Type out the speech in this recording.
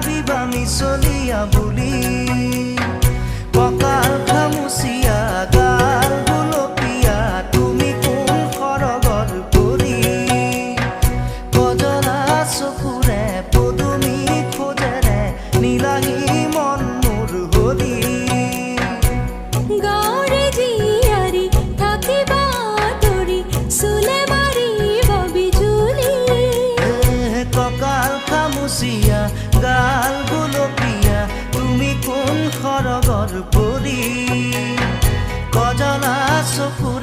ভাবিবা মিছলিয়া বুলি কঁকাল খামুচিয়া গাল গুলপীয়া তুমি কোন সৰগৰ পৰি কজলা চকুৰে পদুমী খোজেৰে নীলাহী মন মোৰ হৰি গাঁৱৰে জীয়াৰী থাকিবা তৰি চুলে মাৰিব বিজুলি কঁকাল খামুচিয়া গাল গুলপীয়া তুমি কোন সৰগৰ পৰি কজলা চকুৰে